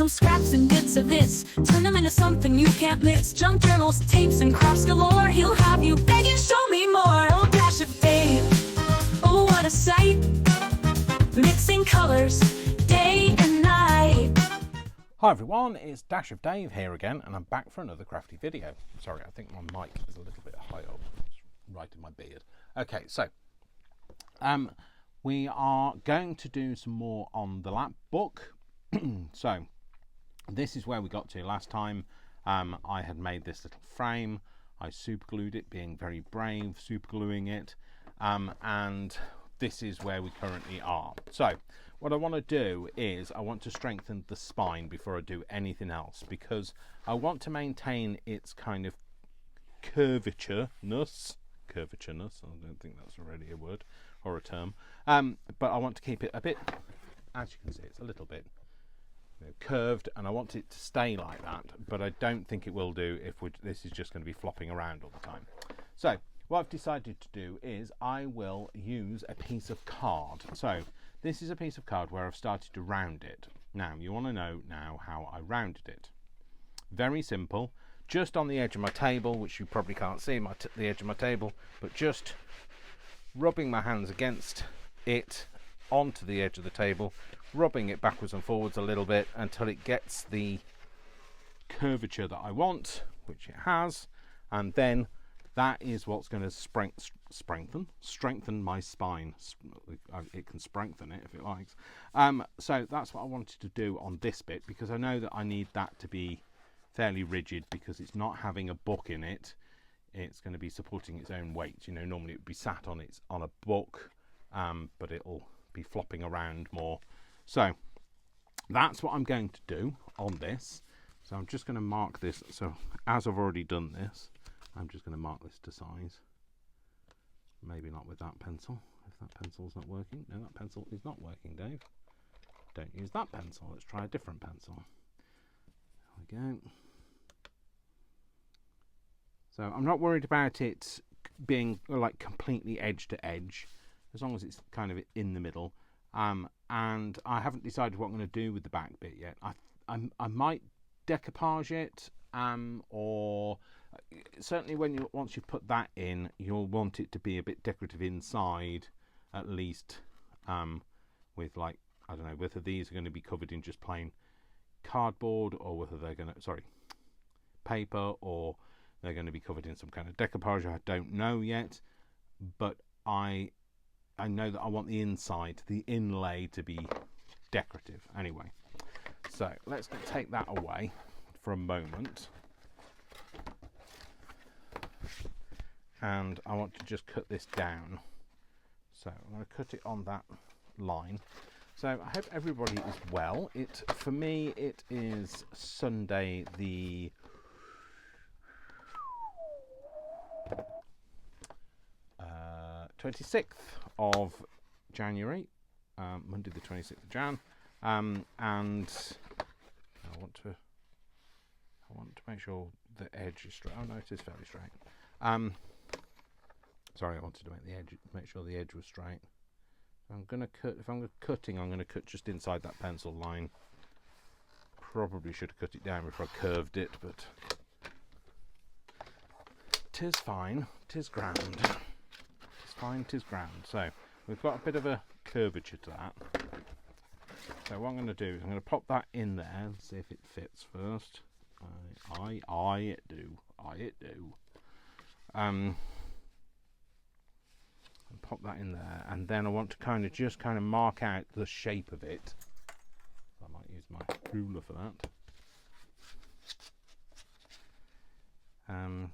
Random scraps and bits of this, turn them into something you can't miss. Junk journals, tapes, and crafts galore. He'll have you begging, show me more. Oh, Dash of Dave, oh, what a sight. Mixing colors, day and night. Hi everyone, it's Dash of Dave here again, and I'm back for another crafty video. Sorry, I think my mic is a little bit high up. It's right in my beard. Okay, so we are going to do some more on the Lapbook. So this is where we got to last time. I had made this little frame. I super glued it, being very brave, super gluing it, and this is where we currently are. So what I want to do is I want to strengthen the spine before I do anything else, because I want to maintain its kind of curvatureness. I don't think that's already a word or a term, but I want to keep it a bit, as you can see, it's a little bit curved, and I want it to stay like that, but I don't think it will do if this is just going to be flopping around all the time. So what I've decided to do is I will use a piece of card. So this is a piece of card where I've started to round it. Now you want to know now how I rounded it. Very simple, just on the edge of my table, which you probably can't see the edge of my table, but just rubbing my hands against it onto the edge of the table, rubbing it backwards and forwards a little bit until it gets the curvature that I want, which it has, and then that is what's going to strengthen my spine. It can strengthen it if it likes. So that's what I wanted to do on this bit, because I know that I need that to be fairly rigid, because it's not having a book in it. It's going to be supporting its own weight. You know, normally it would be sat on a book, but it'll be flopping around more. So that's what I'm going to do on this. So I'm just going to mark this. So as I've already done this, I'm just going to mark this to size. Maybe not with that pencil, if that pencil's not working. No, that pencil is not working, Dave. Don't use that pencil. Let's try a different pencil. There we go. So I'm not worried about it being like completely edge to edge, as long as it's kind of in the middle. And I haven't decided what I'm going to do with the back bit yet. I might decoupage it, or certainly once you've put that in, you'll want it to be a bit decorative inside, at least, with, like, I don't know whether these are going to be covered in just plain cardboard, or whether they're going to, paper, or they're going to be covered in some kind of decoupage. I don't know yet, but I know that I want the inside, the inlay, to be decorative. Anyway, so let's take that away for a moment, and I want to just cut this down. So I'm going to cut it on that line. So I hope everybody is well. For me, it is Sunday the 26th of January, Monday the 26th of Jan, and I want to make sure the edge is straight. Oh no, it is fairly straight. Sorry, I wanted to make sure the edge was straight. I'm going to cut. If I'm cutting, I'm going to cut just inside that pencil line. Probably should have cut it down before I curved it, but 'tis fine. 'Tis grand. 'Tis fine. 'Tis grand. So we've got a bit of a curvature to that. So what I'm going to do is I'm going to pop that in there and see if it fits first. It do. And pop that in there, and then I want to just mark out the shape of it. I might use my ruler for that. I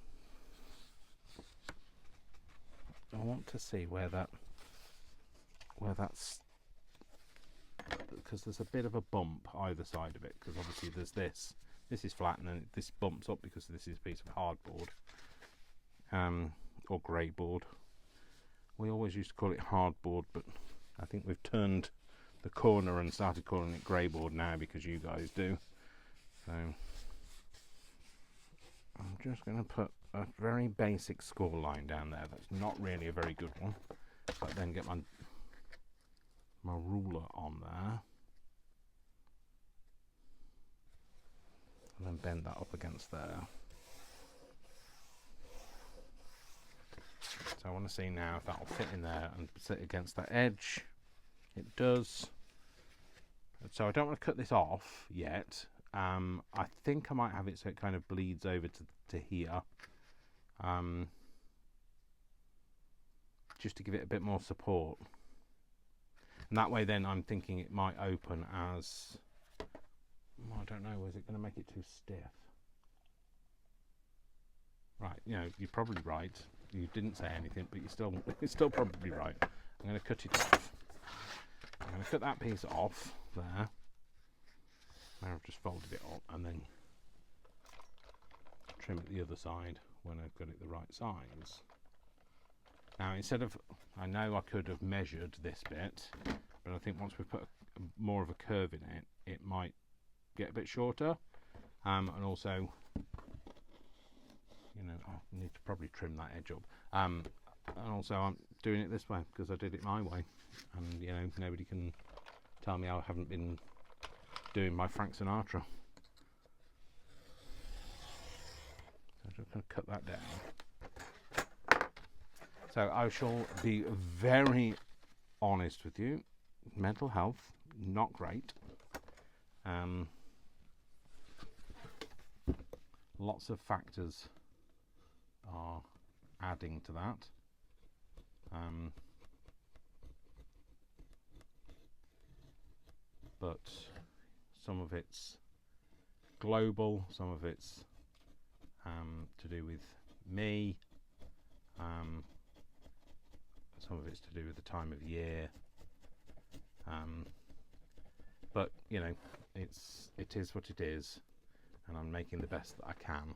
want to see where that's, because there's a bit of a bump either side of it, because obviously there's this is flat, and then this bumps up because this is a piece of hardboard, or grey board. We always used to call it hardboard, but I think we've turned the corner and started calling it grey board now because you guys do. So I'm just going to put a very basic score line down there. That's not really a very good one, but then get my ruler on there. and then bend that up against there. So I want to see now if that'll fit in there and sit against that edge. It does. So I don't want to cut this off yet. I think I might have it so it kind of bleeds over to here. Just to give it a bit more support. And that way then I'm thinking it might open as, well, I don't know, is it going to make it too stiff? Right, you know, you're probably right. You didn't say anything, but you're still probably right. I'm going to cut it off. I'm going to cut that piece off there. Now I've just folded it up and then trim it the other side when I've got it the right size. Now instead of, I know I could have measured this bit, but I think once we put more of a curve in it, it might get a bit shorter. And also, you know, I need to probably trim that edge up. And also I'm doing it this way because I did it my way. And, you know, nobody can tell me I haven't been doing my Frank Sinatra. So I'm just going to cut that down. So I shall be very honest with you. Mental health, not great. Lots of factors are adding to that. But some of it's global, some of it's to do with me. Some of it's to do with the time of year, but you know, it is what it is, and I'm making the best that I can.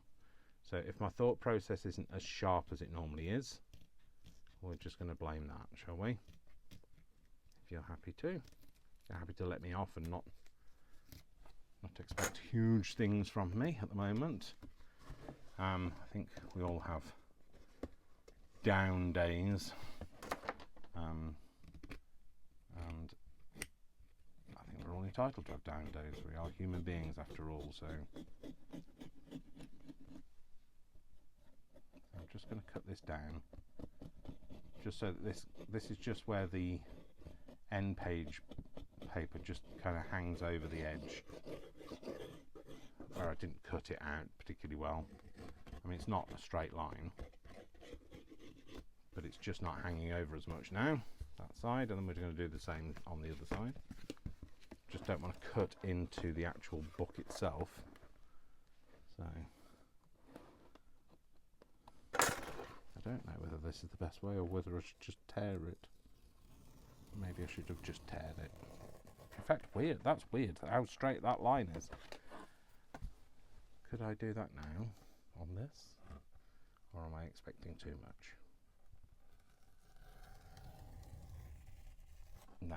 So if my thought process isn't as sharp as it normally is, we're just going to blame that, shall we? If you're happy to let me off and not expect huge things from me at the moment. I think we all have down days. And I think we're all entitled to have down days. We are human beings after all, so I'm just going to cut this down just so that this is just where the end page paper just kind of hangs over the edge, where I didn't cut it out particularly well. I mean, it's not a straight line, but it's just not hanging over as much now, that side, and then we're going to do the same on the other side. Just don't want to cut into the actual book itself. So I don't know whether this is the best way or whether I should just tear it. Maybe I should have just teared it. In fact, weird, that's weird how straight that line is. Could I do that now on this, or am I expecting too much? No,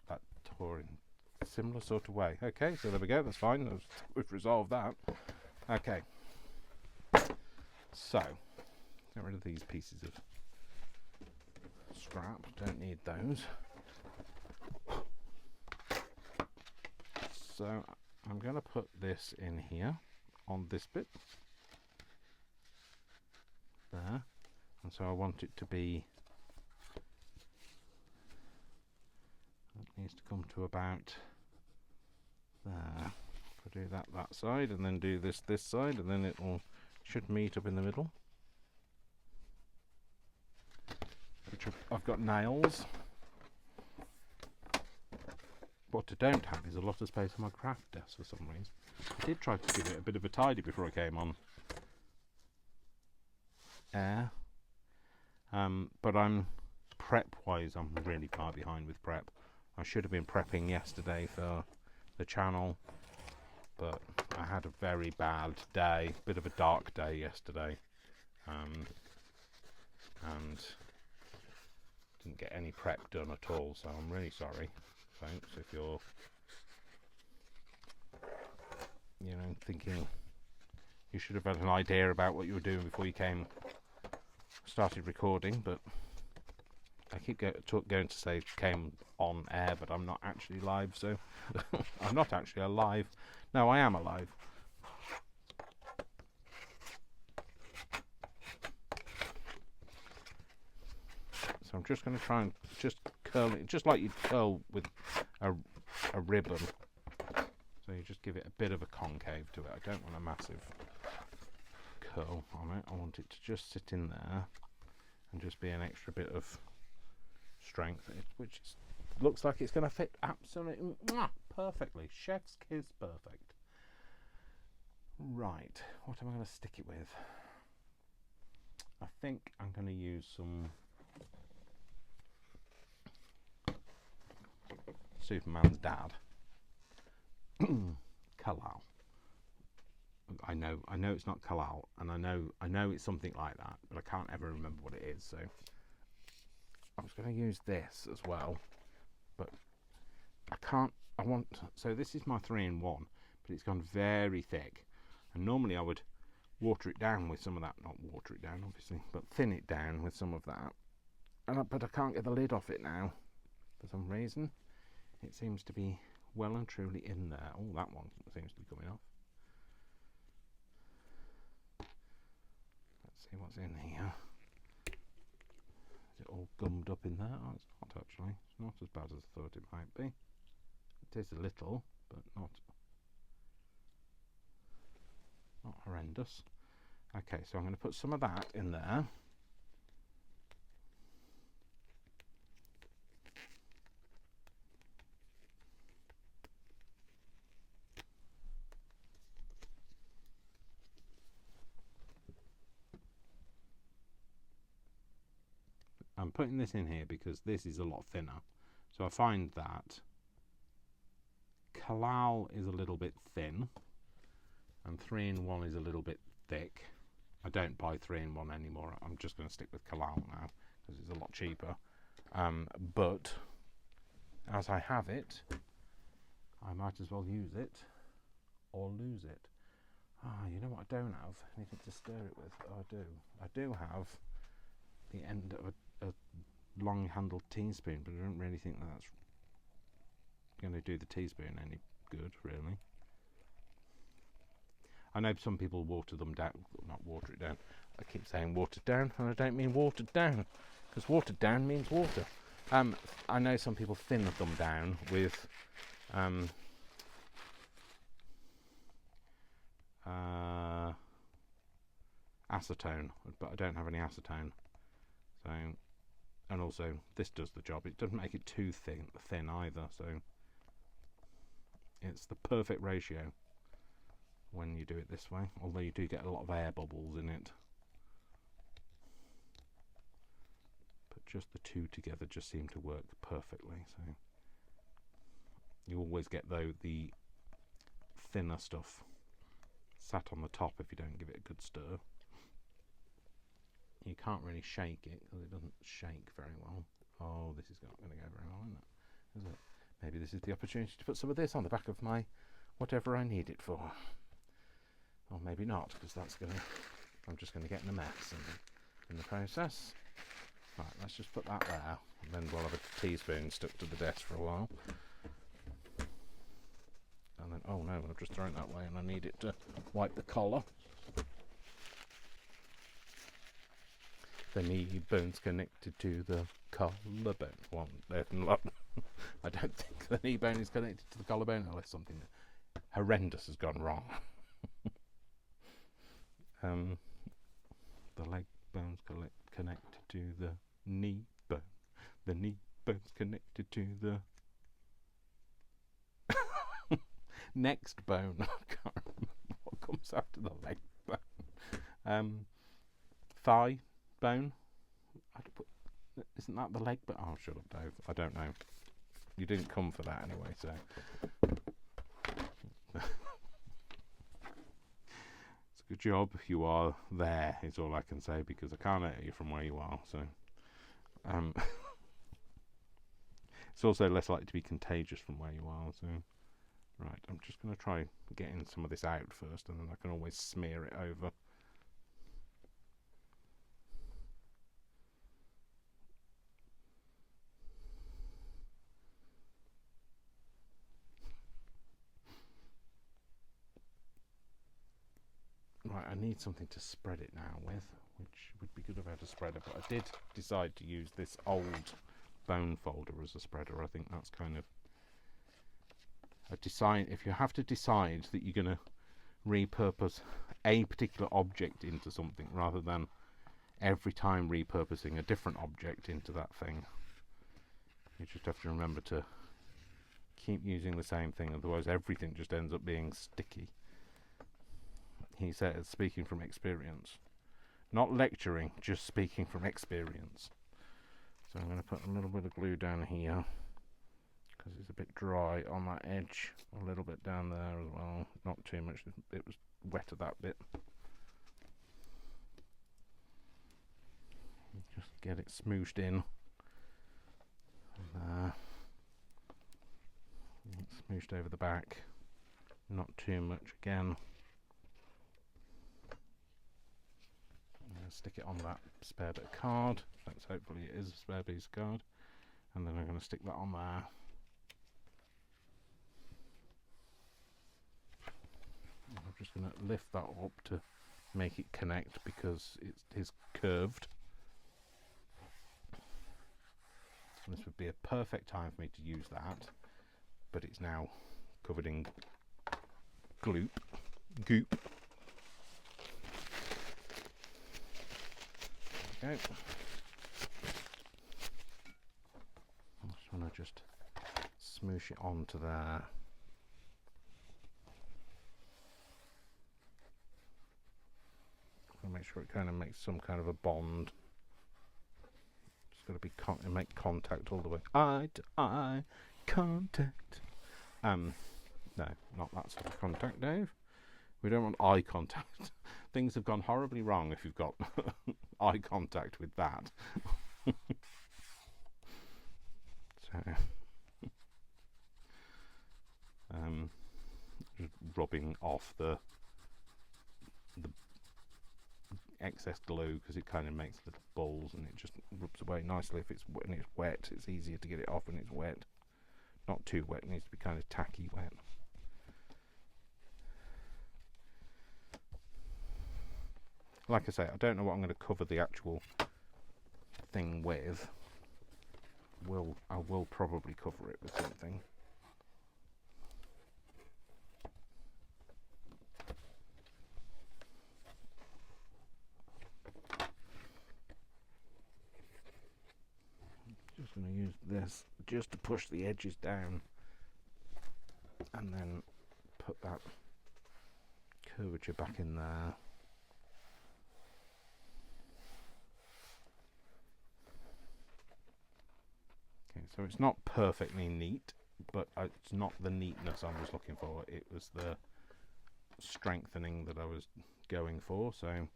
that tore in a similar sort of way. Okay, so there we go, that's fine. We've resolved that. Okay. So, get rid of these pieces of scrap. Don't need those. So, I'm going to put this in here on this bit. There. And so I want it to be, that needs to come to about there. If I do that side and then do this side, and then it should meet up in the middle. Which I've got nails. What I don't have is a lot of space on my craft desk for some reason. I did try to give it a bit of a tidy before I came on air. But prep-wise, I'm really far behind with prep. I should have been prepping yesterday for the channel, but I had a very bad day, bit of a dark day yesterday, and didn't get any prep done at all, so I'm really sorry, folks, if you're, you know, thinking you should have had an idea about what you were doing before you started recording, but I keep going to say came on air, but I'm not actually live, so I'm not actually alive. No, I am alive. So I'm just going to try and just curl it, just like you'd curl with a ribbon. So you just give it a bit of a concave to it. I don't want a massive curl on it. I want it to just sit in there and just be an extra bit of strength, which looks like it's going to fit absolutely perfectly. Chef's kiss perfect. Right, what am I going to stick it with? I think I'm going to use some Superman's dad. Kalal. I know it's not Kalal, and I know it's something like that, but I can't ever remember what it is. So I was going to use this as well, but I can't. So this is my 3-in-1, but it's gone very thick, and normally I would water it down with some of that. Not water it down, obviously, but thin it down with some of that. But I can't get the lid off it now for some reason. It seems to be well and truly in there. Oh, that one seems to be coming off. Let's see what's in here. Is it all gummed up in there? Oh, it's not actually. It's not as bad as I thought it might be. It is a little, but not horrendous. Okay, so I'm going to put some of that in there. I'm putting this in here because this is a lot thinner. So I find that Kalal is a little bit thin and 3-in-1 is a little bit thick. I don't buy 3-in-1 anymore. I'm just going to stick with Kalal now because it's a lot cheaper. But as I have it, I might as well use it or lose it. You know what I don't have? Anything to stir it with? Oh, I do. I do have the end of a long-handled teaspoon, but I don't really think that's going to do the teaspoon any good, really. I know some people water them down, not water it down. I keep saying watered down, and I don't mean watered down, because watered down means water. I know some people thin them down with acetone, but I don't have any acetone. So, and also this does the job. It doesn't make it too thin either. So it's the perfect ratio when you do it this way. Although you do get a lot of air bubbles in it. But just the two together just seem to work perfectly. So you always get though the thinner stuff sat on the top if you don't give it a good stir. You can't really shake it because it doesn't shake very well. Oh, this is not going to go very well, isn't it? Maybe this is the opportunity to put some of this on the back of my whatever I need it for. Or maybe not, because I'm just going to get in a mess in the process. Right, let's just put that there, and then we'll have a teaspoon stuck to the desk for a while. And then, oh no, I've just thrown it that way, and I need it to wipe the collar. The knee bone's connected to the collarbone. Well, I don't think the knee bone is connected to the collarbone unless something horrendous has gone wrong. The leg bone's connected to the knee bone. The knee bone's connected to the next bone. I can't remember what comes after the leg bone. Thigh bone. Isn't that the leg bone? Oh, shut up, Dave. I don't know. You didn't come for that anyway, so. It's a good job you are there, is all I can say, because I can't hear you from where you are, so. It's also less likely to be contagious from where you are, so. Right, I'm just going to try getting some of this out first, and then I can always smear it over. Right, I need something to spread it now with. which would be good if I had a spreader, but I did decide to use this old bone folder as a spreader. I think that's kind of a design. If you have to decide that you're going to repurpose a particular object into something rather than every time repurposing a different object into that thing, you just have to remember to keep using the same thing, otherwise everything just ends up being sticky. He says, speaking from experience. Not lecturing, just speaking from experience. So I'm going to put a little bit of glue down here because it's a bit dry on that edge. A little bit down there as well. Not too much. It was wet at that bit. Just get it smooshed in. There. Smooshed over the back. Not too much again. Stick it on that spare bit of card. That's hopefully it is a spare piece of card. And then I'm going to stick that on there. I'm just going to lift that up to make it connect because it is curved. And this would be a perfect time for me to use that, but it's now covered in goop. Okay. I just want to smoosh it onto there. Make sure it kind of makes some kind of a bond. It's got to be make contact all the way. Eye to eye contact. No, not that sort of contact, Dave. We don't want eye contact. Things have gone horribly wrong if you've got eye contact with that. So, just rubbing off the excess glue because it kind of makes little balls and it just rubs away nicely. If it's when it's wet, it's easier to get it off when it's wet. Not too wet, it needs to be kind of tacky wet. Like I say, I don't know what I'm going to cover the actual thing with. I will probably cover it with something. Just going to use this just to push the edges down and then put that curvature back in there. Okay, so it's not perfectly neat, but it's not the neatness I was looking for. It was the strengthening that I was going for. So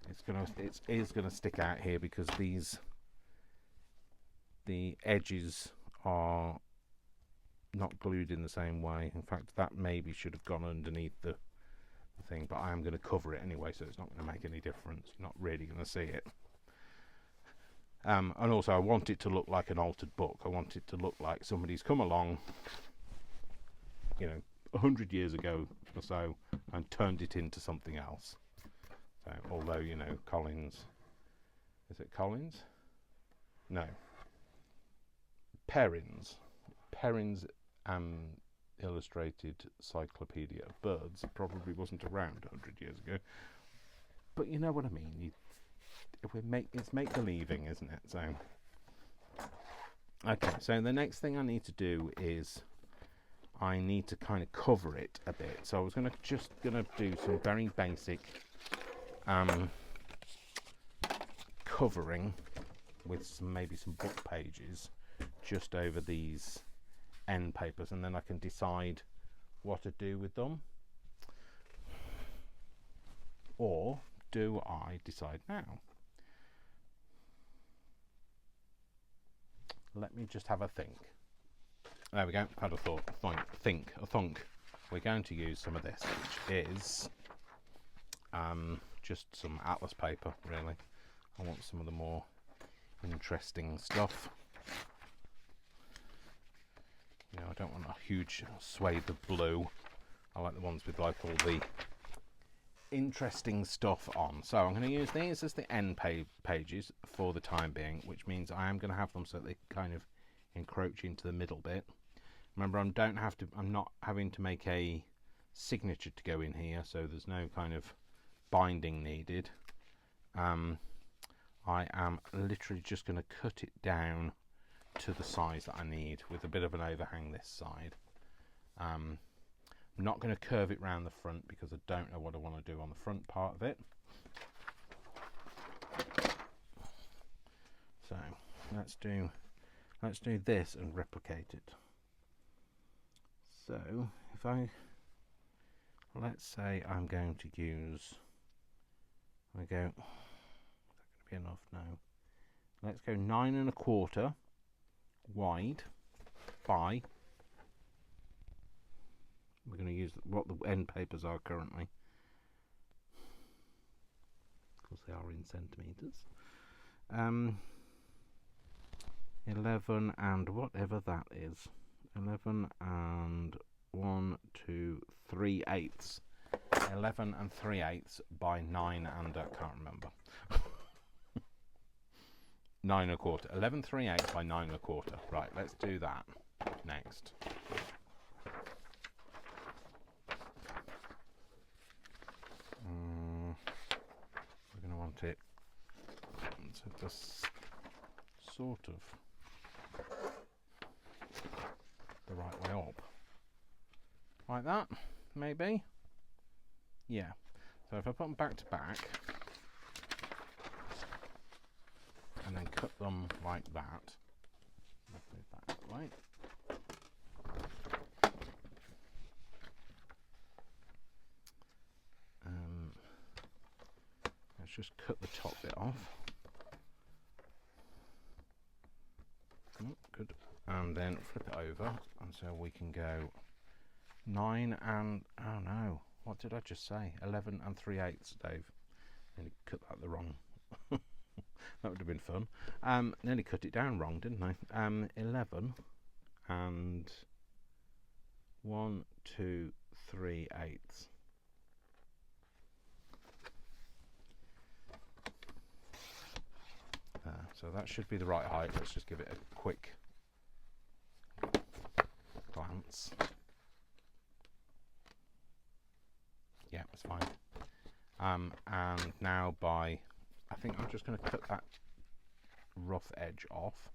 it is gonna stick out here because the edges are not glued in the same way. In fact, that maybe should have gone underneath the thing, but I am going to cover it anyway, so it's not going to make any difference. You're not really going to see it. And also I want it to look like an altered book. I want it to look like somebody's come along, 100 years ago or so and turned it into something else. So although, Collins, is it Collins? No. Perrin's Illustrated Cyclopedia of Birds probably wasn't around 100 years ago. But you know what I mean. It's make-believing, isn't it? So, okay. So the next thing I need to do is I need to kind of cover it a bit. So I was just gonna do some very basic covering with maybe some book pages just over these end papers, and then I can decide what to do with them. Or do I decide now? Let me just have a think. There we go. Had a thought. A thunk. We're going to use some of this, which is just some atlas paper, really. I want some of the more interesting stuff. I don't want a huge swathe of blue. I like the ones with like all the interesting stuff on. So I'm going to use these as the end pages for the time being, which means I am going to have them so they kind of encroach into the middle bit. Remember, I'm not having to make a signature to go in here, so there's no kind of binding needed. I am literally just going to cut it down to the size that I need with a bit of an overhang this side. I'm not going to curve it round the front because I don't know what I want to do on the front part of it. So let's do this and replicate it. So if let's say I'm going to use, is that going to be enough? No. Let's go 9 1/4 wide by, we're going to use what the end papers are currently, because they are in centimetres. 11 and whatever that is. 11 and 1, 2, 3/8. 11 3/8 by 9 and I can't remember. 9 1/4. 11 3/8 by 9 1/4. Right, let's do that next. We're going to want it so just sort of the right way up, like that, maybe. Yeah. So if I put them back to back and then cut them like that, move that out of the way. Let's just cut the top bit off. Good. And then flip it over, and so we can go 9 and, oh no, what did I just say? 11 3/8, Dave. Nearly cut that the wrong. That would have been fun. Nearly cut it down wrong, didn't I? 11 and 1, 2, 3/8. So that should be the right height. Let's just give it a quick glance. Yeah, it's fine. And now I think I'm just going to cut that rough edge off.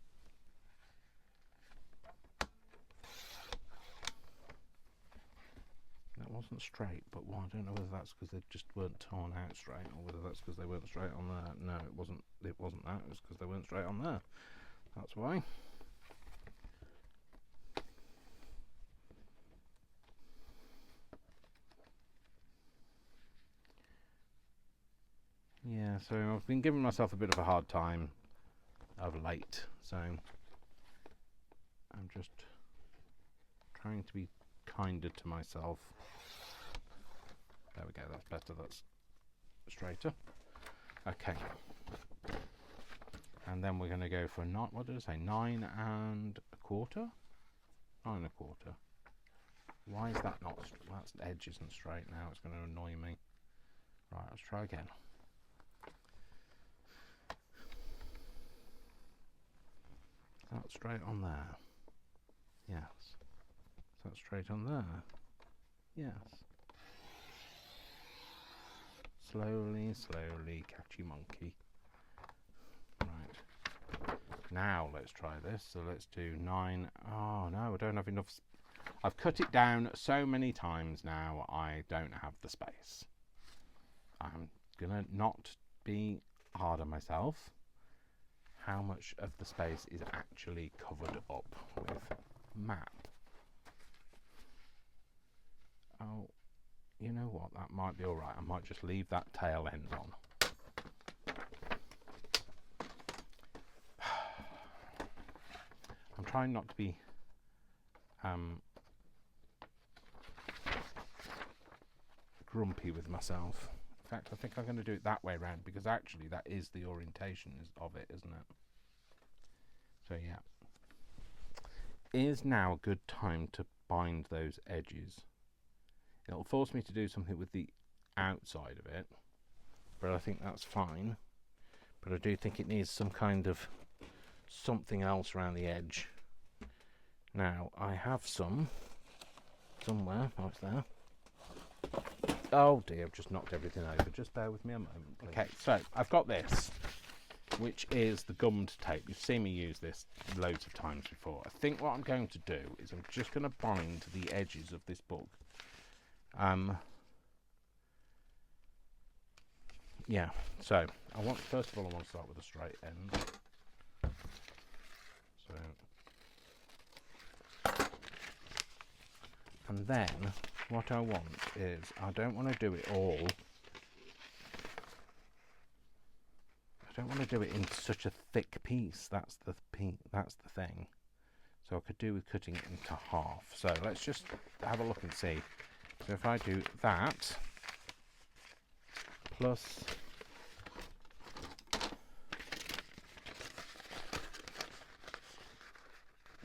That wasn't straight, but I don't know whether that's because they just weren't torn out straight, or whether that's because they weren't straight on there. No, it wasn't that. It was because they weren't straight on there. That's why. Yeah, so I've been giving myself a bit of a hard time of late, so I'm just trying to be kinder to myself. There we go, that's better, that's straighter. Okay. And then we're going to go for, what did I say, 9 1/4? 9 1/4. Why is that not, that edge isn't straight now, it's going to annoy me. Right, let's try again. Is that straight on there? Yes. Is that straight on there? Yes. Slowly, slowly, catchy monkey. Right. Now let's try this. So let's do 9. Oh no, I don't have enough. I've cut it down so many times now, I don't have the space. I'm gonna not be hard on myself. How much of the space is actually covered up with map? Oh, you know what? That might be alright. I might just leave that tail end on. I'm trying not to be grumpy with myself. In fact, I think I'm going to do it that way around, because actually that is the orientation of it, isn't it? So yeah. Is now a good time to bind those edges. It'll force me to do something with the outside of it, but I think that's fine. But I do think it needs some kind of something else around the edge. Now, I have some somewhere. Oh, it's there. Oh dear, I've just knocked everything over. Just bear with me a moment, please. Okay, so I've got this, which is the gummed tape. You've seen me use this loads of times before. I think what I'm going to do is I'm just going to bind the edges of this book. Yeah, so first of all I want to start with a straight end. So, and then what I want is, I don't want to do it all. I don't want to do it in such a thick piece. That's the thing. So I could do with cutting it into half. So let's just have a look and see. So if I do that plus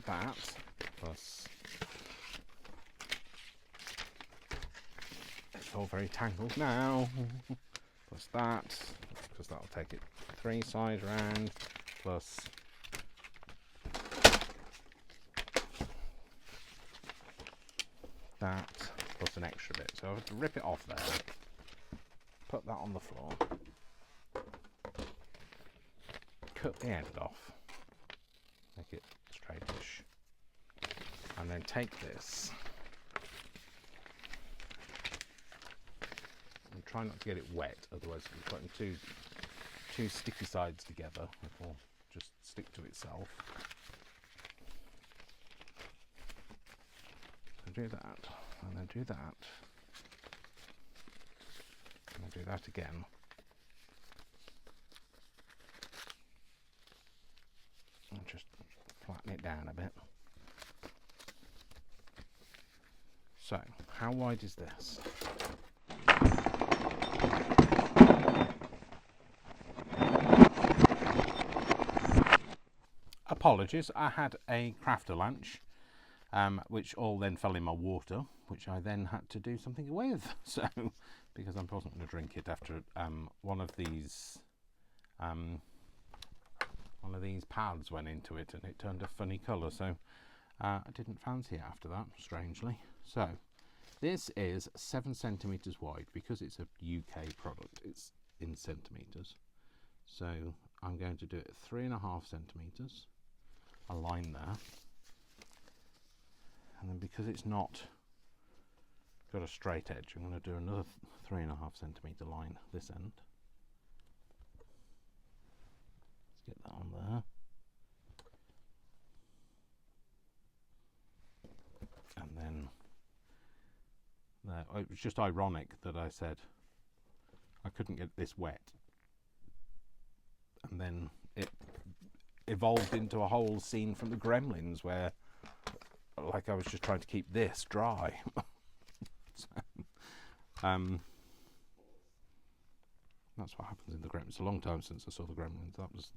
that plus, it's all very tangled now, plus that, because that'll take it 3 sides round, plus that, plus an extra bit. So I have to rip it off there, put that on the floor, cut the end off, make it straightish, and then take this and try not to get it wet, otherwise if you're putting two sticky sides together, it will just stick to itself. So do that, and then do that, and then do that again. And just flatten it down a bit. So, how wide is this? Apologies, I had a crafter lunch, which all then fell in my water, which I then had to do something with. So, because I wasn't going to drink it after one of these pads went into it and it turned a funny colour. So I didn't fancy it after that, strangely. So this is 7 centimetres wide. Because it's a UK product, it's in centimetres. So I'm going to do it 3.5 centimetres, a line there, and then because it's not got a straight edge, I'm going to do another 3.5 centimetre line this end. Let's get that on there. And then there. It was just ironic that I said I couldn't get this wet, and then it evolved into a whole scene from the Gremlins where, like, I was just trying to keep this dry. So, that's what happens in the Gremlins. It's a long time since I saw the Gremlins.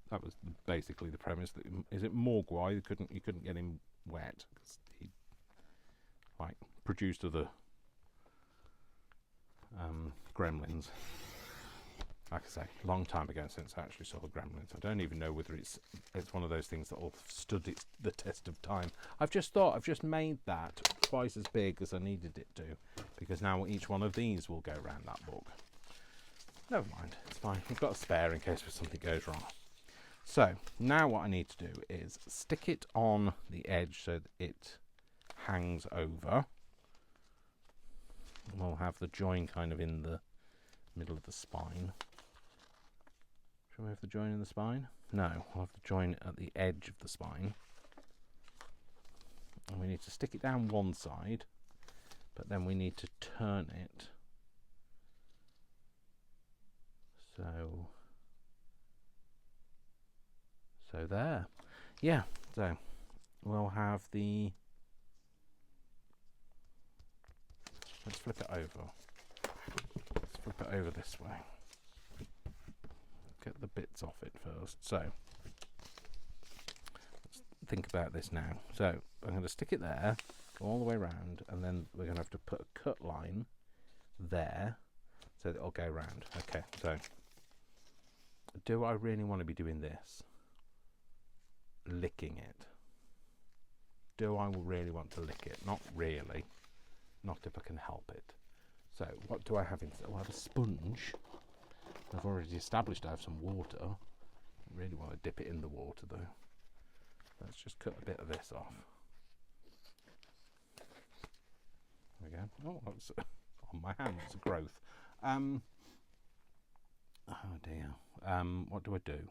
That was basically the premise. That, is it Mogwai? You couldn't get him wet because he produced other Gremlins. Like I say, long time ago since I actually saw the Gremlins. I don't even know whether it's one of those things that all stood the test of time. I've just made that twice as big as I needed it to, because now each one of these will go around that book. Never mind, it's fine. We've got a spare in case something goes wrong. So now what I need to do is stick it on the edge so that it hangs over. We'll have the join kind of in the middle of the spine. Shall we have the join in the spine? No, we'll have the join at the edge of the spine. And we need to stick it down one side, but then we need to turn it. So there. Yeah, so we'll have the... Let's flip it over. Let's flip it over this way. Get the bits off it first. So let's think about this now. So I'm going to stick it there, go all the way around, and then we're going to have to put a cut line there. so that it'll go round. Okay, so do I really want to be doing this? Licking it. Do I really want to lick it? Not really. Not if I can help it. So what do I have instead? Oh, I have a sponge. I've already established I have some water. I really want to dip it in the water though. Let's just cut a bit of this off. There we go. Oh, that's on my hand. It's a growth. Oh dear. What do I do?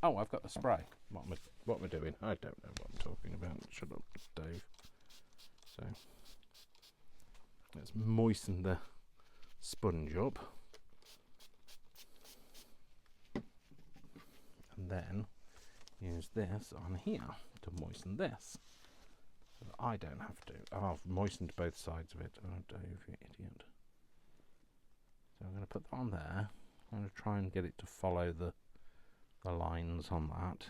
Oh, I've got the spray. What am I doing? I don't know what I'm talking about. Shut up, Dave. So let's moisten the sponge up. And then use this on here to moisten this. So that I don't have to. Oh, I've moistened both sides of it. Oh, Dave, you idiot. So I'm going to put that on there. I'm going to try and get it to follow the lines on that.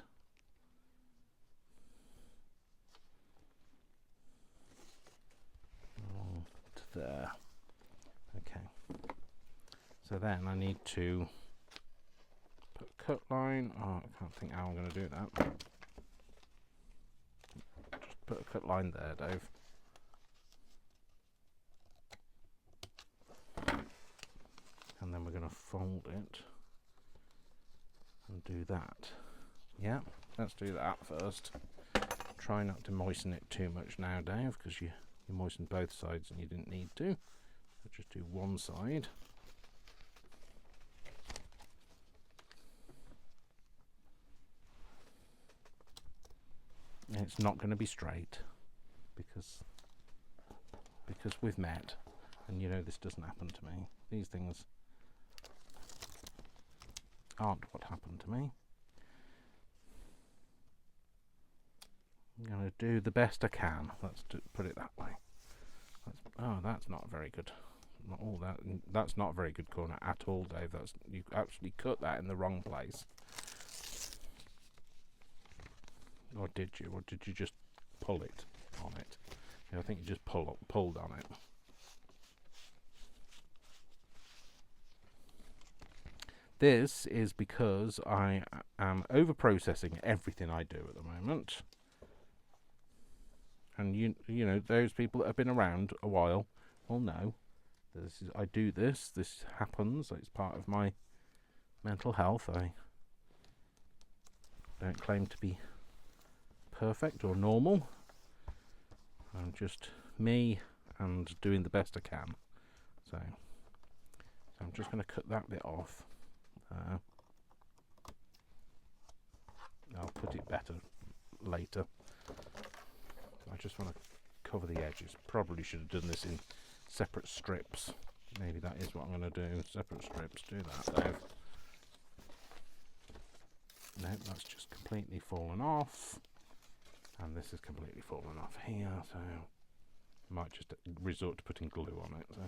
Along to there. Okay. So then I need to put a cut line. Oh, I can't think how I'm going to do that. Just put a cut line there, Dave. And then we're going to fold it and do that. Yeah, let's do that first. Try not to moisten it too much now, Dave, because you moistened both sides and you didn't need to. So just do one side. And it's not going to be straight because we've met, and you know this doesn't happen to me. These things aren't what happened to me. I'm going to do the best I can. Let's put it that way. That's not very good. Not all that. That's not a very good corner at all, Dave. You actually cut that in the wrong place. Or did you? Or did you just pull it on it? Yeah, I think you just pulled on it. This is because I am over-processing everything I do at the moment. And you know, those people that have been around a while will know I do this happens, it's part of my mental health. I don't claim to be perfect or normal. I'm just me and doing the best I can. So I'm just going to cut that bit off. I'll put it better later. I just want to cover the edges. Probably should have done this in separate strips. Maybe that is what I'm going to do. Separate strips. Do that, Dave. No, that's just completely fallen off. And this is completely fallen off here. So I might just resort to putting glue on it. So.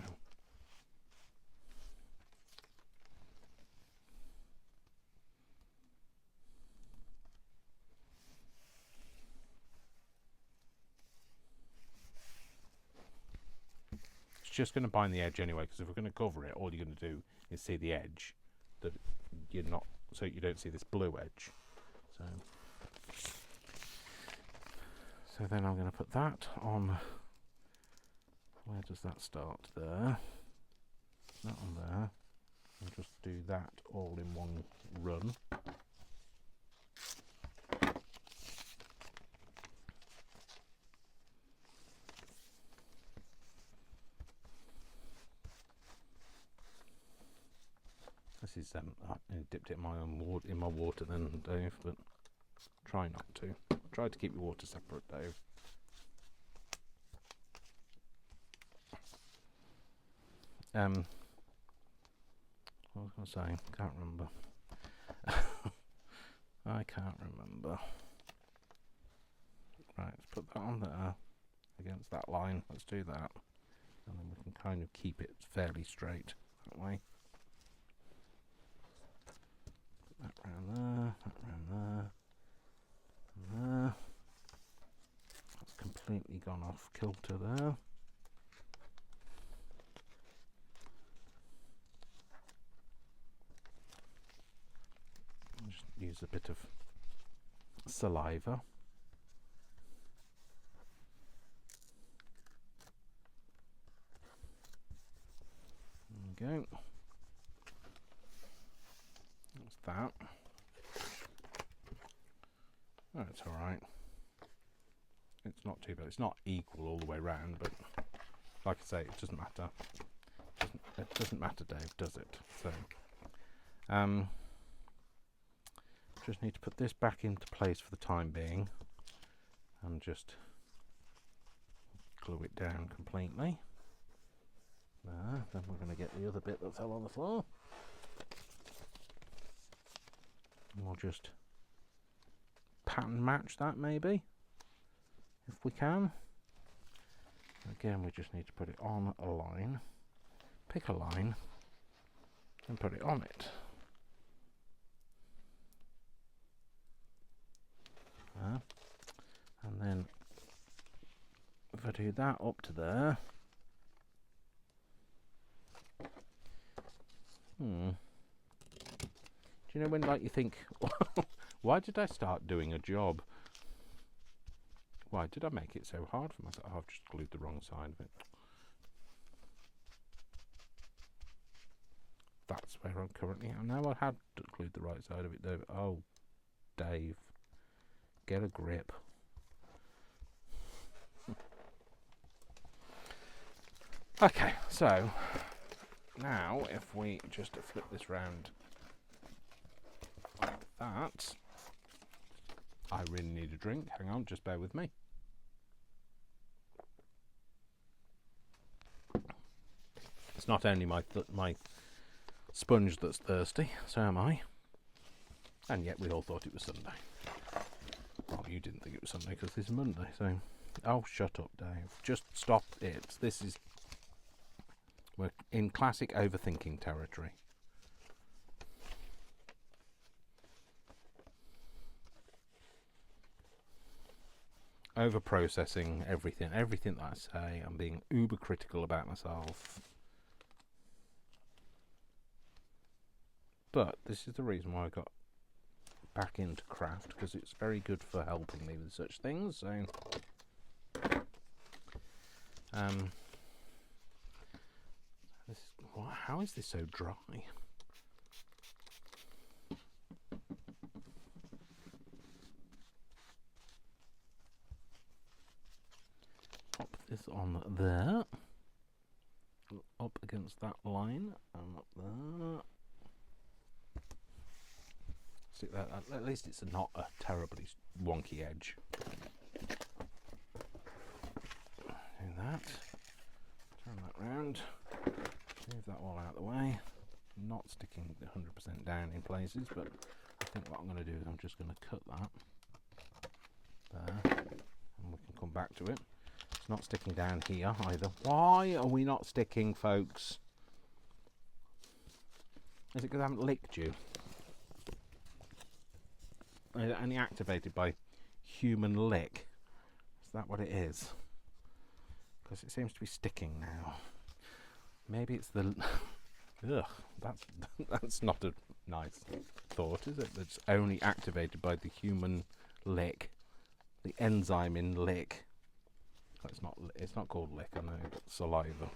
Just going to bind the edge anyway, because if we're going to cover it, all you're going to do is see the edge, that you're not, so you don't see this blue edge. So then I'm going to put that on. Where does that start? There. That on there. And just do that all in one run. This is I dipped it in my own water then, Dave, but try not to. Try to keep your water separate, Dave. What was I going to say? Can't remember. I can't remember. Right, let's put that on there against that line. Let's do that, and then we can kind of keep it fairly straight that way. That round there, that round there, and there. That's completely gone off kilter there. use a bit of saliva. There we go. That's that. Oh, it's alright. It's not too bad. It's not equal all the way round, but like I say, it doesn't matter. It doesn't matter, Dave, does it? So, just need to put this back into place for the time being, and just glue it down completely. There. Then we're going to get the other bit that fell on the floor, and we'll just pattern match that maybe, if we can. Again, we just need to put it on a line, pick a line, and put it on it. And then if I do that up to there, do you know when, like, you think, why did I start doing a job? Why did I make it so hard for myself? Oh, I've just glued the wrong side of it. That's where I'm currently at. Now I had glued the right side of it, Dave. Oh, Dave, get a grip. Okay, so now if we just flip this round like that, I really need a drink. Hang on, just bear with me. It's not only my sponge that's thirsty, so am I. And yet we all thought it was Sunday. Well, you didn't think it was Sunday because this is Monday, so... Oh, shut up, Dave. Just stop it. We're in classic overthinking territory. Over-processing everything that I say. I'm being uber critical about myself. But this is the reason why I got back into craft, because it's very good for helping me with such things. So, how is this so dry? Pop this on there, up against that line, and up there. See that? At least it's not a terribly wonky edge. Do that. Turn that round. Move that all out of the way. Not sticking 100% down in places, but I think what I'm going to do is I'm just going to cut that there, and we can come back to it. It's not sticking down here either. Why are we not sticking, folks? Is it because I haven't licked you? Is it only activated by human lick? Is that what it is? Because it seems to be sticking now. Maybe it's the... Ugh, that's not a nice thought, is it? That's only activated by the human lick. The enzyme in lick. It's not called lick, I know, but saliva.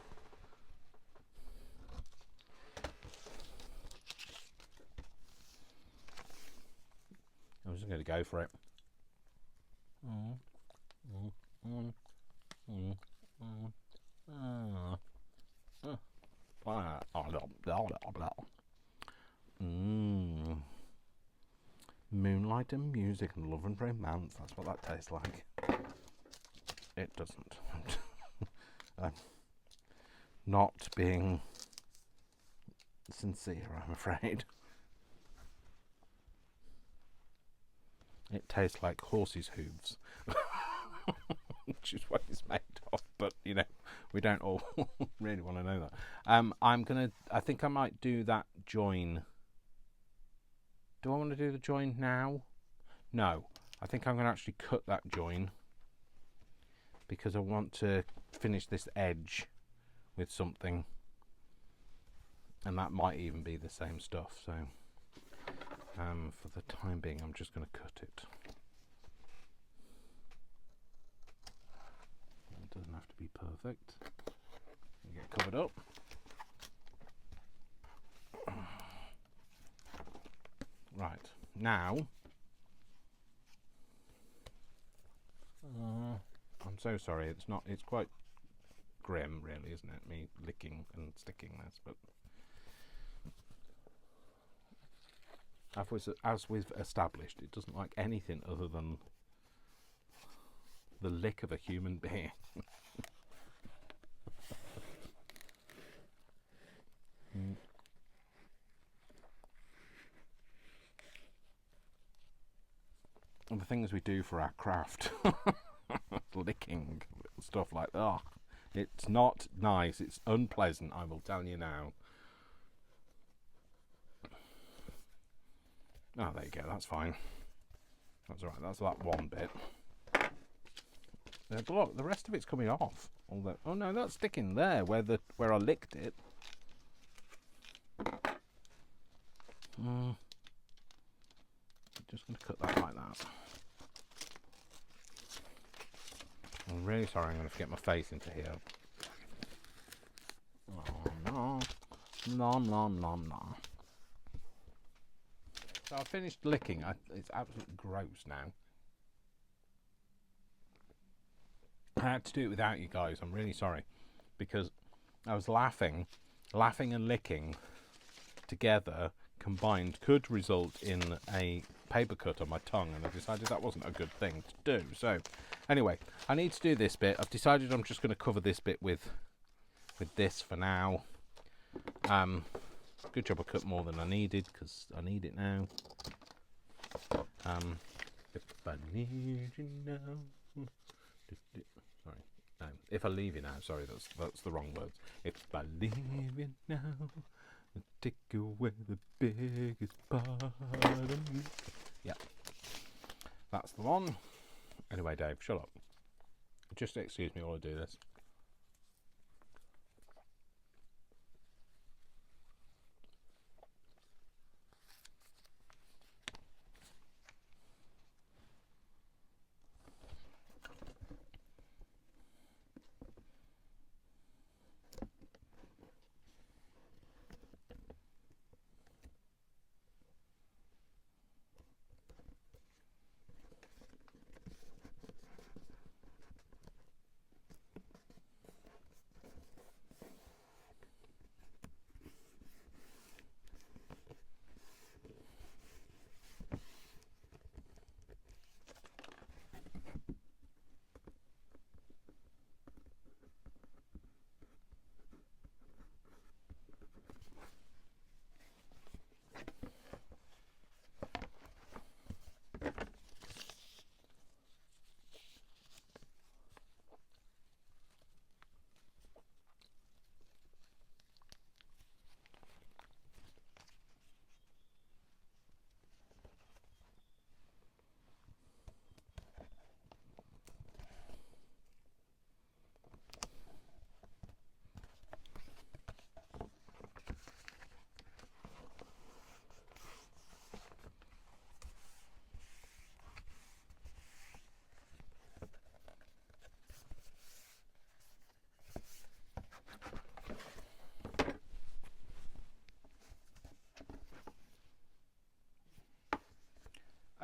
I'm just going to go for it. Moonlight and music and love and romance. That's what that tastes like. It doesn't. Not being sincere, I'm afraid. It tastes like horses' hooves, which is what it's made of. But you know, we don't all really want to know that. I think I might do that join. Do I want to do the join now? No, I think I'm going to actually cut that join because I want to finish this edge with something, and that might even be the same stuff. So For the time being, I'm just going to cut it. It doesn't have to be perfect. You get covered up. Right, now I'm so sorry, it's quite grim really, isn't it, me licking and sticking this, but as we've established, it doesn't like anything other than the lick of a human being. And the things we do for our craft, licking stuff like that, it's not nice, it's unpleasant, I will tell you now. Oh, there you go, that's fine. That's alright, that's that one bit. Look, the rest of it's coming off. Although, oh no, that's sticking there where I licked it. Just going to cut that like that. I'm really sorry, I'm going to forget my face into here. Oh no. Nom nom nom nom. So I finished licking. It's absolutely gross now. I had to do it without you guys. I'm really sorry, because I was laughing and licking together combined could result in a paper cut on my tongue, and I decided that wasn't a good thing to do. So anyway, I need to do this bit. I've decided I'm just going to cover this bit with this for now. Good job I cut more than I needed, because I need it now. If I need you now. Sorry, no. If I leave you now. Sorry, that's the wrong words. If I leave you now, take away the biggest part of me. Yeah, that's the one. Anyway, Dave, shut up. Just excuse me while I do this.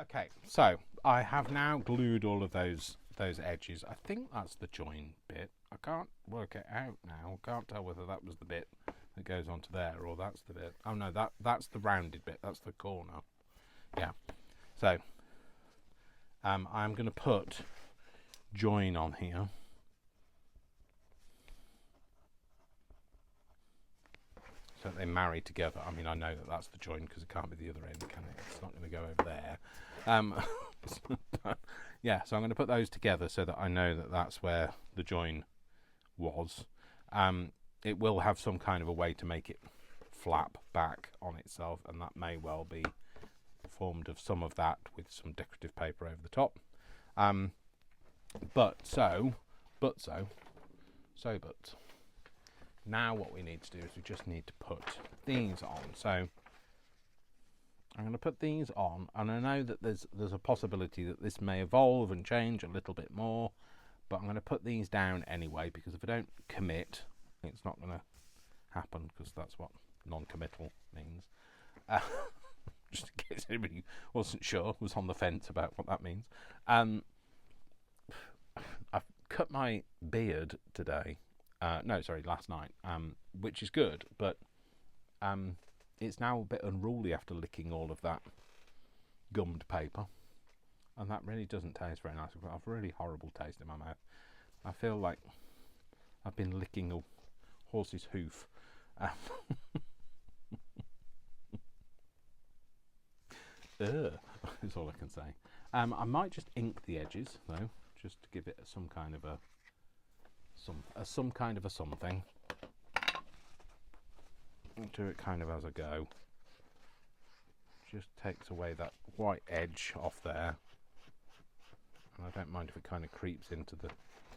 Okay, so I have now glued all of those edges. I think that's the join bit. I can't work it out now. I can't tell whether that was the bit that goes onto there or that's the bit. Oh no, that's the rounded bit. That's the corner. Yeah. So I'm going to put join on here. So that they marry together. I mean, I know that that's the join because it can't be the other end, can it? It's not going to go over there. Yeah, so I'm going to put those together so that I know that that's where the join was. It will have some kind of a way to make it flap back on itself, and that may well be formed of some of that with some decorative paper over the top. But now what we need to do is we just need to put these on. So I'm going to put these on, and I know that there's a possibility that this may evolve and change a little bit more, but I'm going to put these down anyway, because if I don't commit, it's not going to happen, because that's what non-committal means. Just in case anybody wasn't sure, was on the fence about what that means. I've cut my beard today. Last night, which is good, but it's now a bit unruly after licking all of that gummed paper, and that really doesn't taste very nice. I've got a really horrible taste in my mouth. I feel like I've been licking a horse's hoof. Is all I can say. I might just ink the edges though, just to give it some kind of a something. Do it kind of as I go. Just takes away that white edge off there. And I don't mind if it kind of creeps into the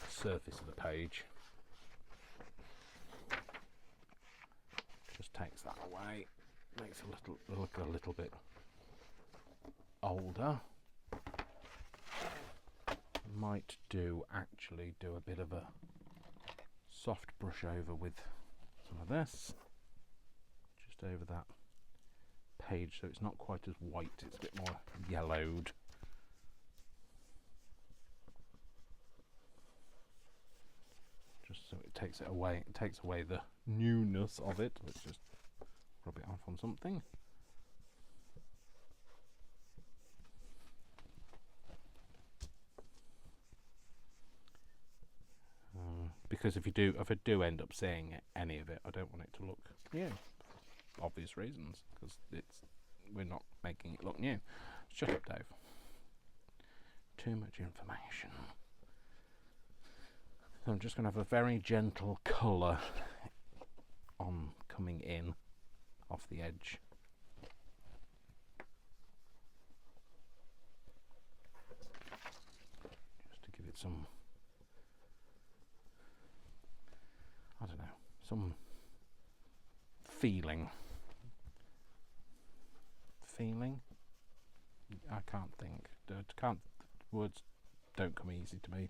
surface of the page. Just takes that away. Makes it look a little bit older. Might actually do a bit of a soft brush over with some of this, just over that page, so it's not quite as white, it's a bit more yellowed. Just so it takes it away, it takes away the newness of it. Let's just rub it off on something. Because if I do end up seeing any of it, I don't want it to look new. Obvious reasons, because we're not making it look new. Shut up, Dave. Too much information. So I'm just going to have a very gentle colour on coming in off the edge. Just to give it some, I don't know, some feeling. I can't think. Words don't come easy to me.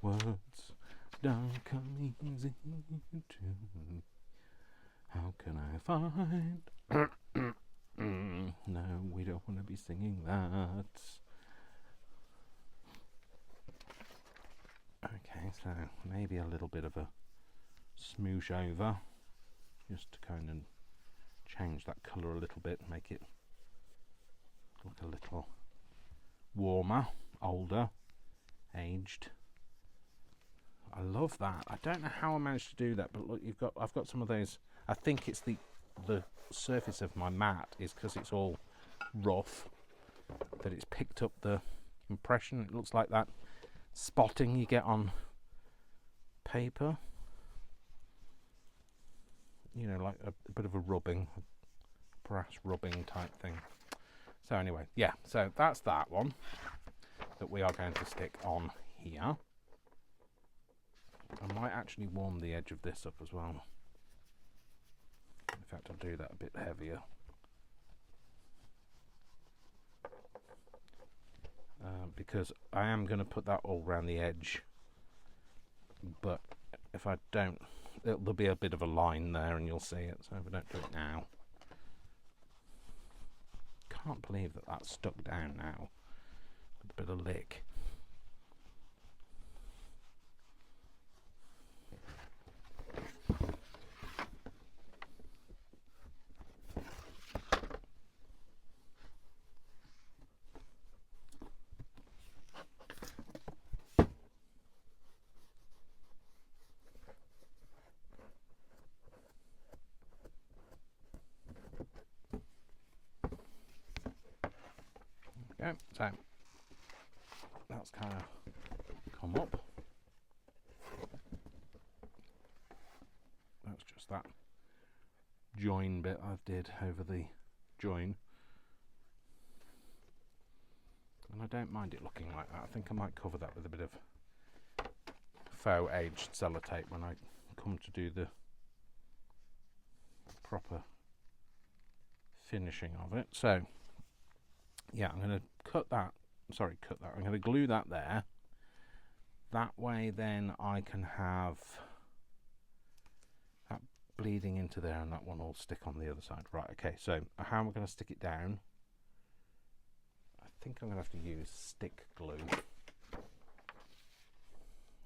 Words don't come easy to me. How can I find? No, we don't want to be singing that. Okay, so maybe a little bit of a smoosh over, just to kind of change that colour a little bit, make it look a little warmer, older, aged. I love that. I don't know how I managed to do that, but look, I've got some of those. I think it's the surface of my mat is because it's all rough, that it's picked up the impression. It looks like that spotting you get on paper, you know, like a bit of a rubbing, brass rubbing type thing. So anyway, yeah, so that's that one that we are going to stick on here. I might actually warm the edge of this up as well. In fact, I'll do that a bit heavier. Because I am going to put that all around the edge, but if I don't, there'll be a bit of a line there and you'll see it, so if I don't do it now. Can't believe that that's stuck down now with a bit of lick. Okay, so that's kind of come up. That's just that join bit I did over the join. And I don't mind it looking like that. I think I might cover that with a bit of faux aged sellotape when I come to do the proper finishing of it. So Yeah, I'm going to cut that. I'm going to glue that there. That way then I can have that bleeding into there, and that one will stick on the other side. Right, okay, so how am I going to stick it down? I think I'm going to have to use stick glue.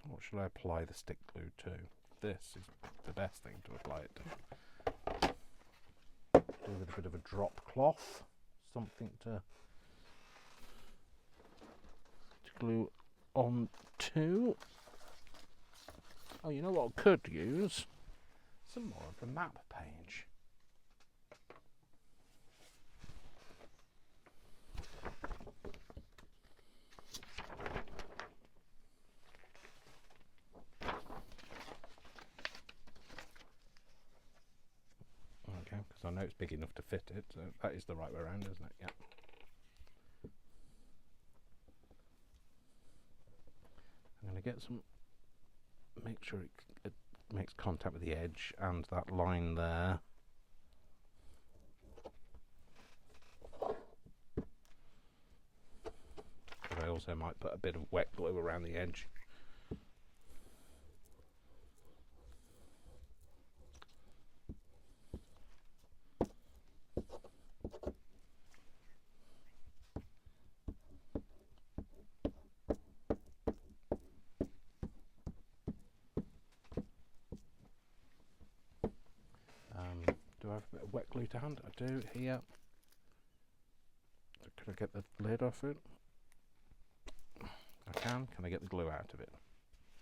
What should I apply the stick glue to? This is the best thing to apply it to. Do with a bit of a drop cloth, something to glue on to. Oh, you know what I could use? Some more of the map page. Okay, because I know it's big enough to fit it, so that is the right way around, isn't it? Yeah. I'm going to get some, make sure it makes contact with the edge and that line there. But I also might put a bit of wet glue around the edge. Do I have a bit of wet glue to hand? I do here. So could I get the lid off it? I can. Can I get the glue out of it?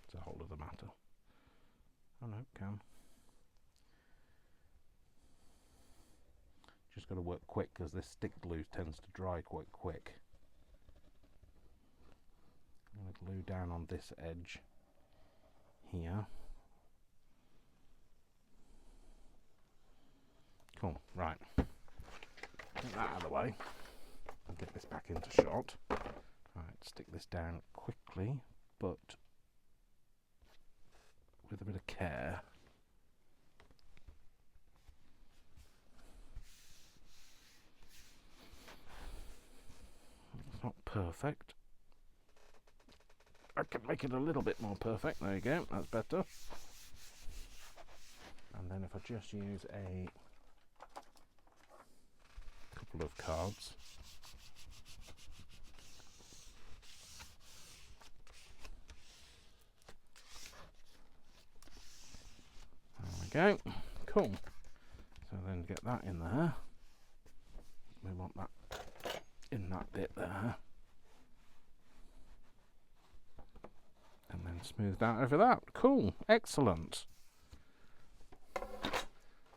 It's a whole other matter. Oh no, can. Just got to work quick because this stick glue tends to dry quite quick. I'm going to glue down on this edge here. Cool, right. Get that out of the way. I'll get this back into shot. Right, stick this down quickly, but with a bit of care. It's not perfect. I can make it a little bit more perfect. There you go, that's better. And then if I just use a couple of cards. There we go. Cool. So then get that in there. We want that in that bit there. And then smoothed out over that. Cool. Excellent.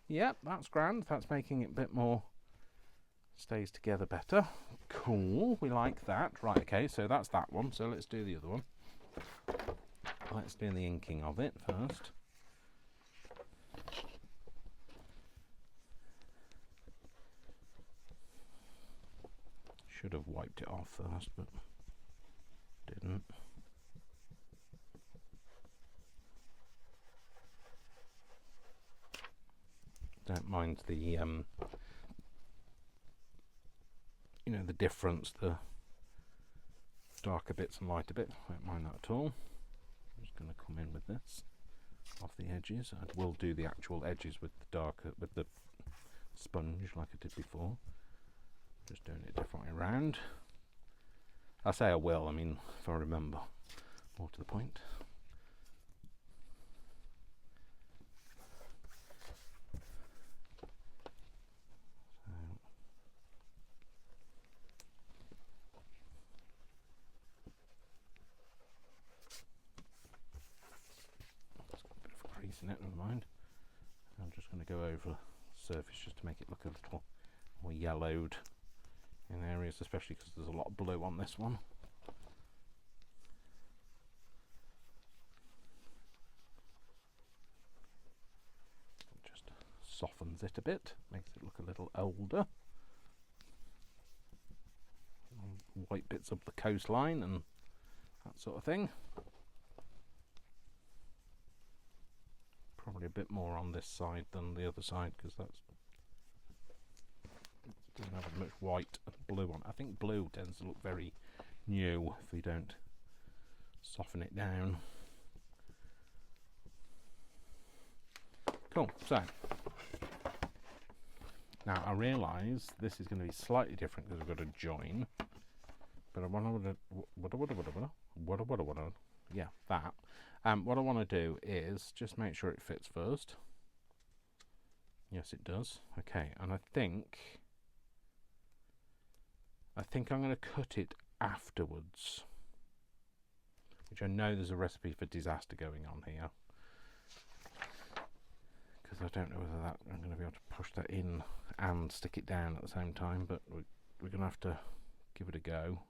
Yep, that's grand. That's making it a bit more, stays together better. Cool. We like that. Right, okay, so that's that one. So let's do the other one. Let's do the inking of it first. Should have wiped it off first, but didn't. Don't mind the you know, the difference, the darker bits and lighter bits. Don't mind that at all. I'm just going to come in with this off the edges. I will do the actual edges with the darker, with the sponge like I did before. Just doing it a different way around. I say I will, I mean if I remember. More to the point. In it, never mind. I'm just going to go over the surface just to make it look a little more yellowed in areas, especially because there's a lot of blue on this one. It just softens it a bit, makes it look a little older. White bits of the coastline and that sort of thing. Probably a bit more on this side than the other side because that's Doesn't have as much white and blue on. I think blue tends to look very new if you don't soften it down. Cool, so now I realise this is going to be slightly different because we've got to join, but I want to yeah, that. What I want to do is just make sure it fits first. Yes, it does. Okay, and I think I'm going to cut it afterwards, which I know there's a recipe for disaster going on here, because I don't know whether that I'm going to be able to push that in and stick it down at the same time, but we're going to have to give it a go.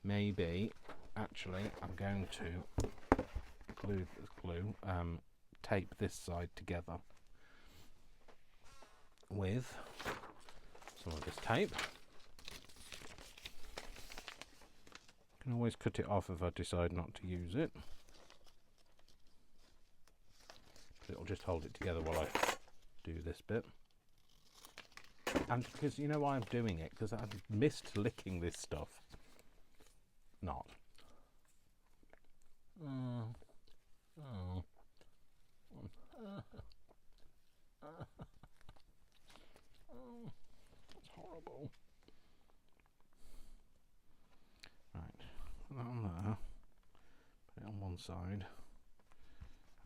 Maybe, actually, I'm going to tape this side together with some of this tape. Can always cut it off if I decide not to use it. But it'll just hold it together while I do this bit. And because you know why I'm doing it? Because I've missed licking this stuff. Not. That's horrible. Right, put that on there. Put it on one side.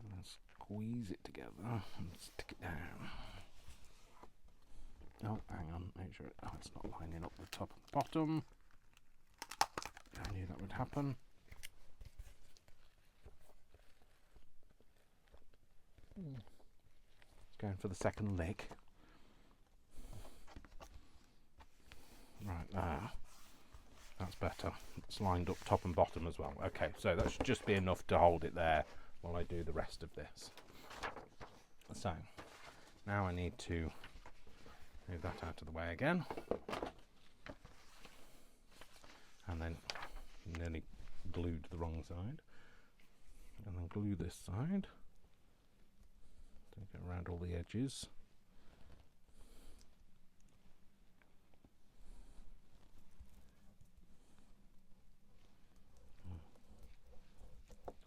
And then squeeze it together and stick it down. Oh, hang on, make sure it's not lining up the top and bottom. I knew that would happen. It's going for the second leg. Right there. That's better. It's lined up top and bottom as well. Okay, so that should just be enough to hold it there while I do the rest of this. So, now I need to move that out of the way again. And then nearly glued the wrong side. And then glue this side. Take it around all the edges.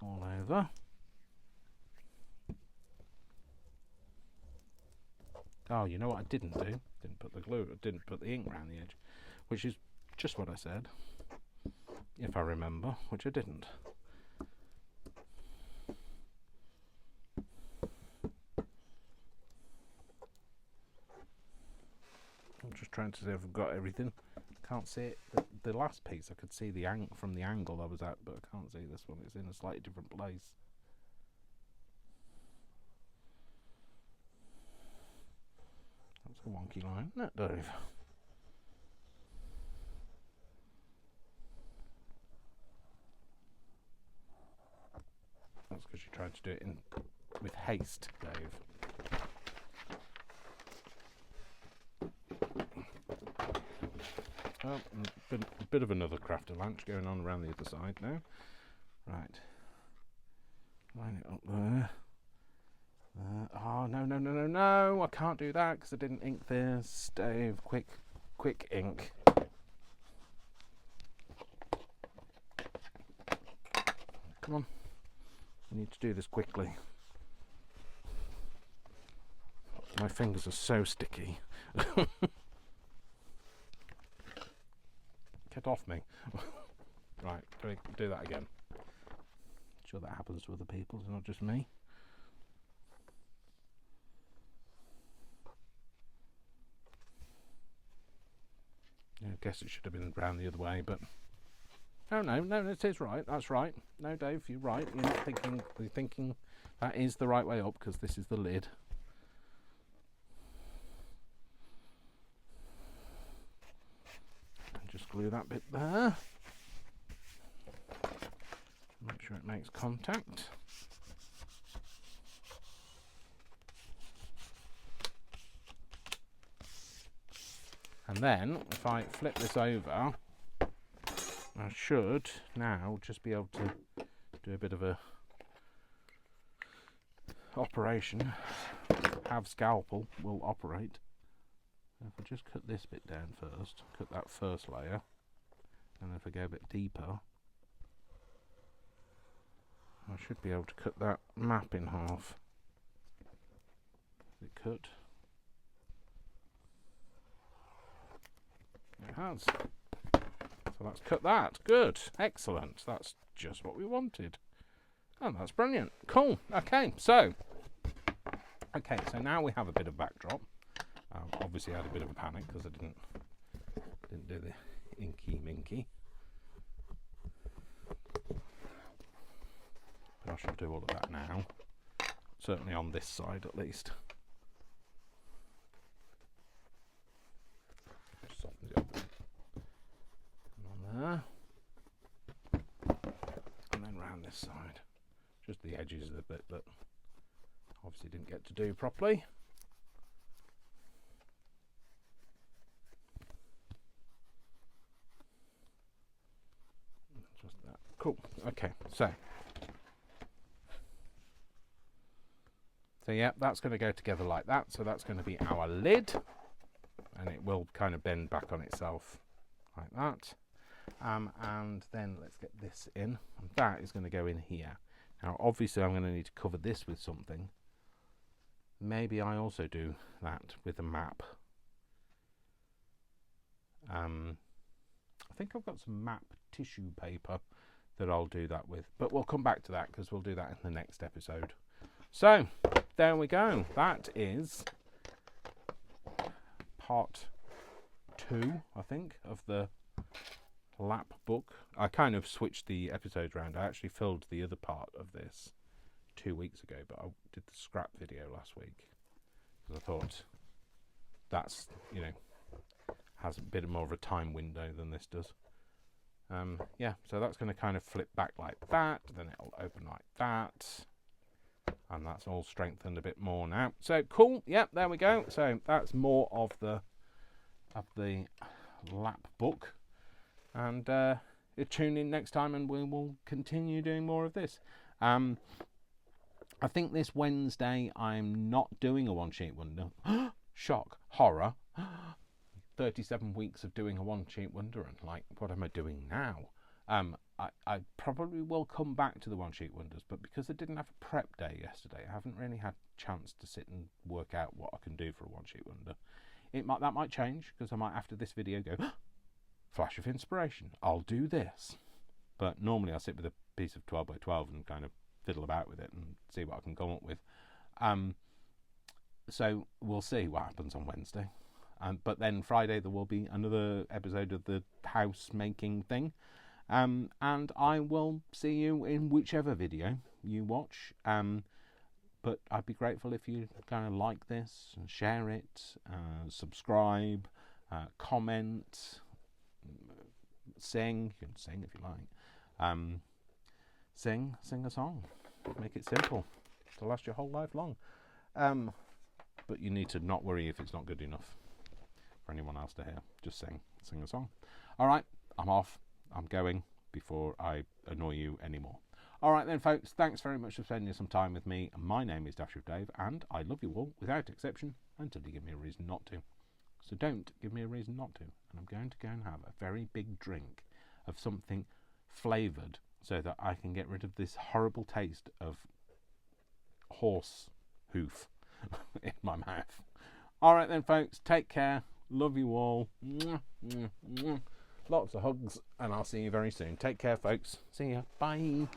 All over. Oh, you know what I didn't do? Didn't put the glue, didn't put the ink around the edge, which is just what I said, if I remember, which I didn't. I'm just trying to see if I've got everything. Can't see it. The last piece I could see from the angle I was at, but I can't see this one. It's in a slightly different place. That's a wonky line, isn't it, Dave? That's because you're trying to do it with haste, Dave. Oh, a bit of another crafter lunch going on around the other side now. Right. Line it up there. Oh, no. I can't do that because I didn't ink this. Dave, quick ink. Come on. I need to do this quickly. My fingers are so sticky. Get off me. Right, do that again. Sure that happens to other people, it's not just me. Yeah, I guess it should have been round the other way, but no, it is right. That's right. No, Dave, you're right. You're not thinking. You're thinking that is the right way up because this is the lid. And just glue that bit there. Make sure it makes contact. And then, if I flip this over, I should now just be able to do a bit of a operation. Have scalpel will operate So if I just cut this bit down first, cut that first layer, and if I go a bit deeper, I should be able to cut that map in half. Is it cut? It has. So let's cut that. Good. Excellent. That's just what we wanted. Oh, that's brilliant. Cool. Okay, so now we have a bit of backdrop. Obviously I had a bit of a panic because I didn't do the inky minky. But I shall do all of that now. Certainly on this side at least. Soften it up. And on there. And then round this side. Just the edges of the bit that obviously didn't get to do properly. Just that. Cool. Okay, so yeah, that's going to go together like that. So that's going to be our lid, and it will kind of bend back on itself like that. And then let's get this in, and that is going to go in here. Now obviously I'm going to need to cover this with something. Maybe I also do that with a map. I think I've got some map tissue paper that I'll do that with, but we'll come back to that because we'll do that in the next episode. So there we go. That is part 2, I think, of the Lapbook. I kind of switched the episodes around. I actually filmed the other part of this 2 weeks ago, but I did the scrap video last week because I thought that's, has a bit more of a time window than this does. Yeah, so that's going to kind of flip back like that, then it'll open like that, and that's all strengthened a bit more now. So cool. Yep, there we go. So that's more of the Lapbook, and tune in next time and we will continue doing more of this. I think this Wednesday I'm not doing a one sheet wonder. Shock, horror. 37 weeks of doing a one sheet wonder, and like, what am I doing now? I probably will come back to the one sheet wonders, but because I didn't have a prep day yesterday, I haven't really had a chance to sit and work out what I can do for a one sheet wonder. That might change, because I might, after this video, go flash of inspiration, I'll do this. But normally I sit with a piece of 12 by 12 and kind of fiddle about with it and see what I can come up with. So we'll see what happens on Wednesday. But then Friday there will be another episode of the house making thing. And I will see you in whichever video you watch. But I'd be grateful if you kind of like this and share it, subscribe, comment, sing. You can sing if you like. Sing a song. Make it simple to last your whole life long. But you need to not worry if it's not good enough for anyone else to hear. Just sing a song. All right, I'm off. I'm going before I annoy you anymore. All right then, folks, thanks very much for spending some time with me. My name is Dash of Dave, and I love you all without exception until you give me a reason not to. So don't give me a reason not to. And I'm going to go and have a very big drink of something flavoured so that I can get rid of this horrible taste of horse hoof in my mouth. All right then, folks, take care. Love you all. Lots of hugs, and I'll see you very soon. Take care, folks. See ya. Bye.